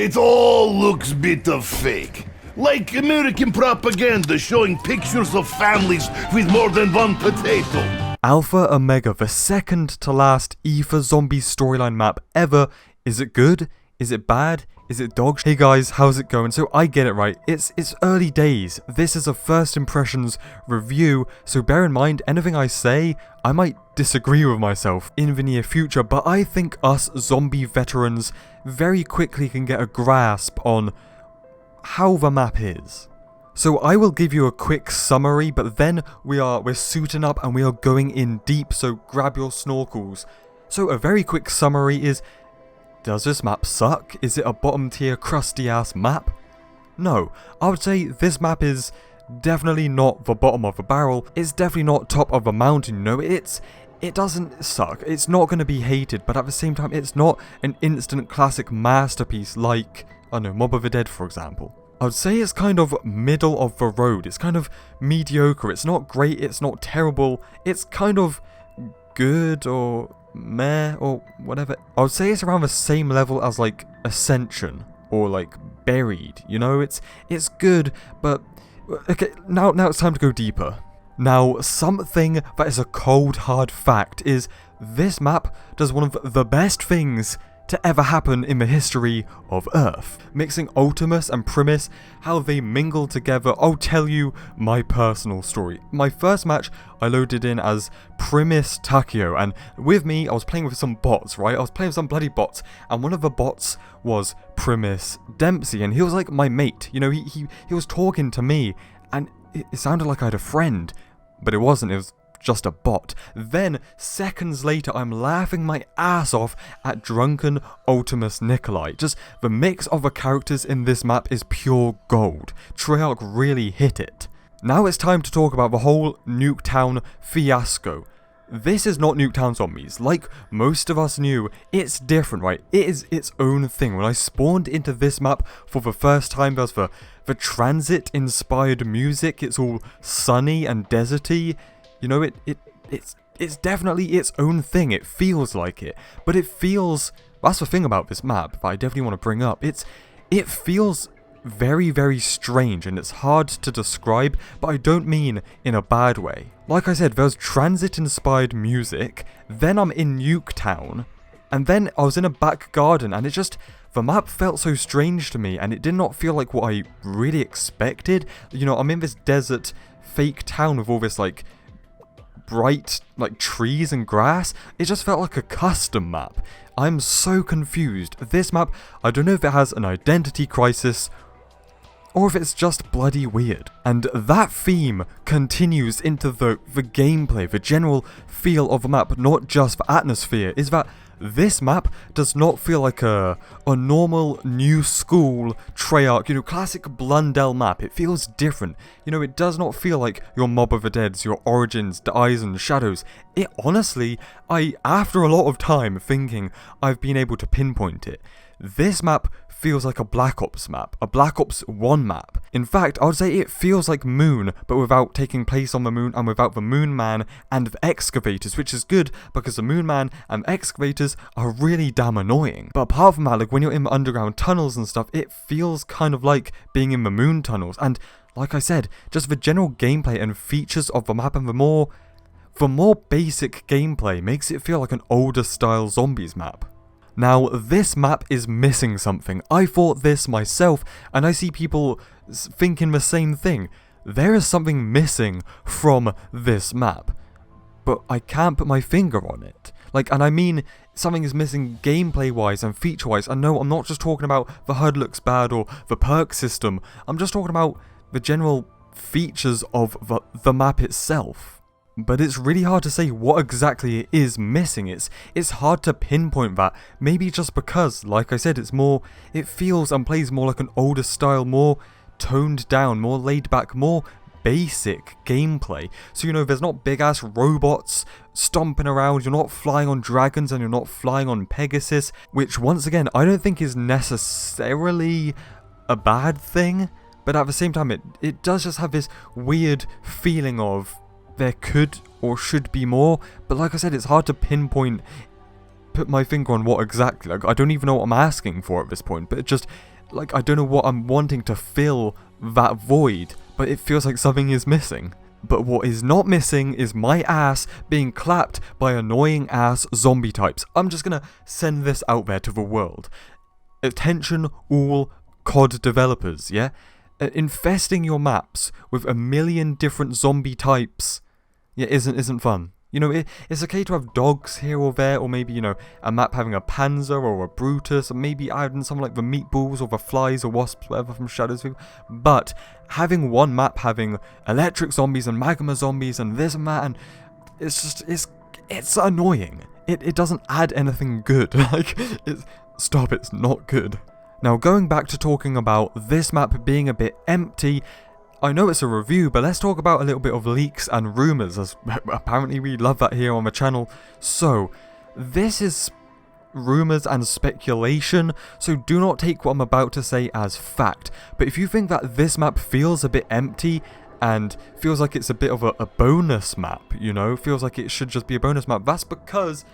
It all looks bit of fake. Like American propaganda showing pictures of families with more than one potato. Alpha Omega, the second to last Aether zombie storyline map ever. Is it good? Is it bad? Is it dog? Hey guys, how's it going? So I get it right, it's early days. This is a first impressions review, so bear in mind anything I say, I might disagree with myself in the near future, but I think us zombie veterans very quickly can get a grasp on how the map is. So I will give you a quick summary, but then we're suiting up and we are going in deep, so grab your snorkels. So a very quick summary is, does this map suck? Is it a bottom tier crusty ass map? No, I would say this map is definitely not the bottom of the barrel. It's definitely not top of the mountain, no, it doesn't suck. It's not going to be hated, but at the same time it's not an instant classic masterpiece like, I don't know, Mob of the Dead for example. I would say it's kind of middle of the road. It's kind of mediocre. It's not great, it's not terrible. It's kind of good or meh or whatever. I would say it's around the same level as like Ascension or like Buried, you know? It's good, but okay, now it's time to go deeper. Now, something that is a cold hard fact is this map does one of the best things to ever happen in the history of Earth. Mixing Ultimus and Primus, how they mingle together. I'll tell you my personal story. My first match I loaded in as Primus Takio, and with me I was playing with some bots, right? I was playing with some bloody bots, and one of the bots was Primus Dempsey, and he was like my mate. You know, he was talking to me, and it sounded like I had a friend, but it wasn't. It was just a bot. Then, seconds later, I'm laughing my ass off at drunken Ultimus Nikolai. Just the mix of the characters in this map is pure gold. Treyarch really hit it. Now it's time to talk about the whole Nuketown fiasco. This is not Nuketown Zombies. Like most of us knew, it's different, right? It is its own thing. When I spawned into this map for the first time, there's the Tranzit inspired music. It's all sunny and deserty. You know, it's definitely its own thing. It feels like it. But it feels, that's the thing about this map that I definitely want to bring up. It feels very, very strange and it's hard to describe, but I don't mean in a bad way. Like I said, there's Transit inspired music, then I'm in Nuketown, and then I was in a back garden, and the map felt so strange to me, and it did not feel like what I really expected. You know, I'm in this desert fake town with all this like bright like trees and grass. It just felt like a custom map. I'm so confused. This map, I don't know if it has an identity crisis or if it's just bloody weird. And that theme continues into the gameplay, the general feel of the map, not just the atmosphere, is that this map does not feel like a normal new school Treyarch, you know, classic Blundell map. It feels different. You know, it does not feel like your Mob of the Deads, your Origins, the Eyes and Shadows. It honestly, after a lot of time thinking, I've been able to pinpoint it. This map feels like a Black Ops map, a Black Ops 1 map. In fact, I would say it feels like Moon, but without taking place on the moon and without the Moon Man and the excavators, which is good because the Moon Man and the excavators are really damn annoying. But apart from that, like when you're in the underground tunnels and stuff, it feels kind of like being in the moon tunnels. And like I said, just the general gameplay and features of the map and the more basic gameplay makes it feel like an older style zombies map. Now, this map is missing something. I thought this myself, and I see people thinking the same thing. There is something missing from this map, but I can't put my finger on it. Like, and I mean, something is missing gameplay-wise and feature-wise. And no, I'm not just talking about the HUD looks bad or the perk system. I'm just talking about the general features of the map itself. But it's really hard to say what exactly it is missing. It's hard to pinpoint that. Maybe just because, like I said, it feels and plays more like an older style, more toned down, more laid back, more basic gameplay. So, you know, there's not big ass robots stomping around, you're not flying on dragons and you're not flying on Pegasus, which once again, I don't think is necessarily a bad thing. But at the same time, it does just have this weird feeling of there could or should be more, but like I said, it's hard to pinpoint put my finger on what exactly. Like, I don't even know what I'm asking for at this point, but it just, like, I don't know what I'm wanting to fill that void, but it feels like something is missing. But what is not missing is my ass being clapped by annoying ass zombie types. I'm just gonna send this out there to the world. Attention all COD developers, yeah? Infesting your maps with a million different zombie types, yeah, isn't fun. You know, it's okay to have dogs here or there, or maybe, you know, a map having a Panzer or a Brutus, or maybe adding something like the meatballs or the flies or wasps, whatever, from Shadows. But having one map having electric zombies and magma zombies and this and that, and it's just, it's annoying. It doesn't add anything good. Like, stop, it's not good. Now, going back to talking about this map being a bit empty, I know it's a review, but let's talk about a little bit of leaks and rumours, as apparently we love that here on the channel. So, this is rumours and speculation, so do not take what I'm about to say as fact. But if you think that this map feels a bit empty, and feels like it's a bit of a bonus map, you know, feels like it should just be a bonus map, that's because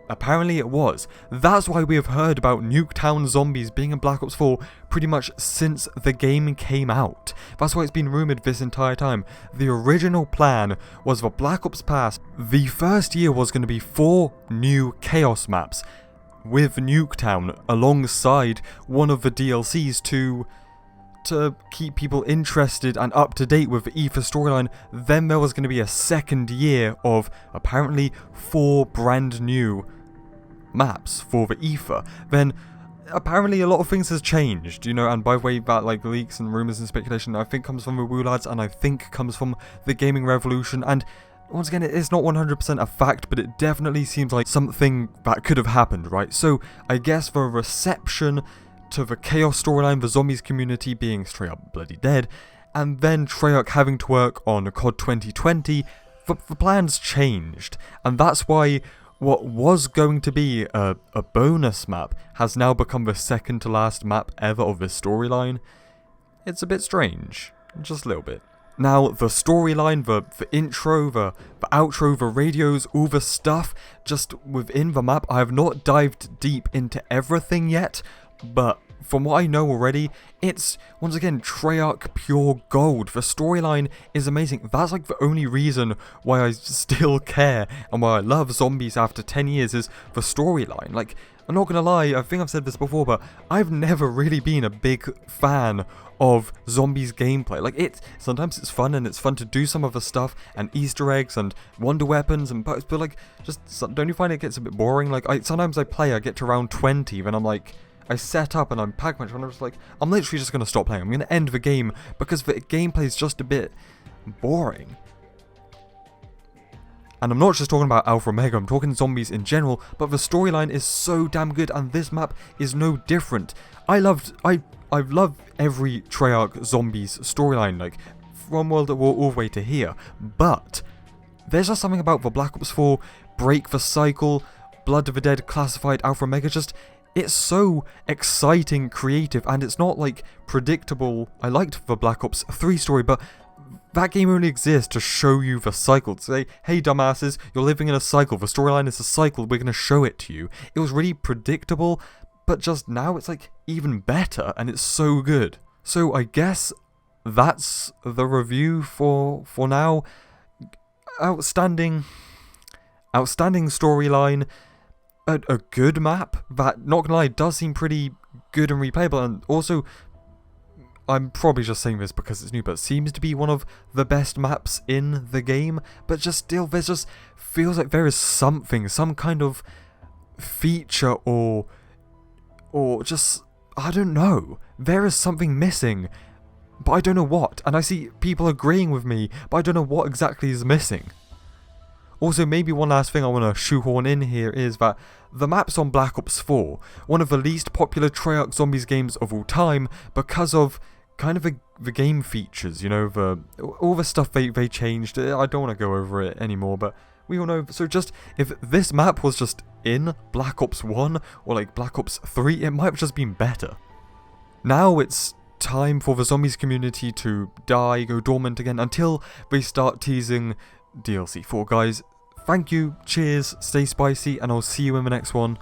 apparently it was. That's why we have heard about Nuketown zombies being in Black Ops 4 pretty much since the game came out. That's why it's been rumoured this entire time. The original plan was for Black Ops Pass, the first year was going to be 4 new Chaos maps with Nuketown alongside one of the DLCs to keep people interested and up to date with the Aether storyline. Then there was going to be a second year of apparently 4 brand new maps for the Aether. Then apparently a lot of things has changed, you know, and by the way, that like leaks and rumours and speculation I think comes from the Woo Lads, and I think comes from the gaming revolution, and once again, it's not 100% a fact, but it definitely seems like something that could have happened, right? So I guess the reception to the Chaos storyline, the zombies community being straight up bloody dead, and then Treyarch having to work on COD 2020, the plans changed, and that's why what was going to be a bonus map has now become the second to last map ever of this storyline. It's a bit strange, just a little bit. Now, the storyline, the intro, the outro, the radios, all the stuff just within the map, I have not dived deep into everything yet, but from what I know already, it's, once again, Treyarch pure gold. The storyline is amazing. That's like the only reason why I still care and why I love zombies after 10 years is the storyline. Like, I'm not gonna lie, I think I've said this before, but I've never really been a big fan of zombies gameplay. Like, sometimes it's fun, and it's fun to do some of the stuff, and Easter eggs, and wonder weapons, and but like, just, don't you find it gets a bit boring? Like, sometimes I get to round 20, then I'm like, I set up and I'm pack much, and I'm just like, I'm literally just going to stop playing. I'm going to end the game because the gameplay is just a bit boring. And I'm not just talking about Alpha Omega, I'm talking zombies in general, but the storyline is so damn good, and this map is no different. I love every Treyarch zombies storyline, like, from World at War all the way to here, but there's just something about the Black Ops 4, Break the Cycle, Blood of the Dead, Classified, Alpha Omega, just, it's so exciting, creative, and it's not, like, predictable. I liked the Black Ops 3 story, but that game only exists to show you the cycle. To say, hey dumbasses, you're living in a cycle, the storyline is a cycle, we're going to show it to you. It was really predictable, but just now it's, like, even better, and it's so good. So I guess that's the review for now. Outstanding storyline. A good map that, not gonna lie, does seem pretty good and replayable, and also, I'm probably just saying this because it's new, but seems to be one of the best maps in the game, but just still, there's just, feels like there is something, some kind of feature or just, I don't know, there is something missing, but I don't know what, and I see people agreeing with me, but I don't know what exactly is missing. Also, maybe one last thing I want to shoehorn in here is that the map's on Black Ops 4, one of the least popular Treyarch Zombies games of all time, because of kind of the game features, you know, all the stuff they changed. I don't want to go over it anymore, but we all know. So just, if this map was just in Black Ops 1 or like Black Ops 3, it might have just been better. Now it's time for the Zombies community to die, go dormant again, until they start teasing DLC 4, guys. Thank you, cheers, stay spicy, and I'll see you in the next one.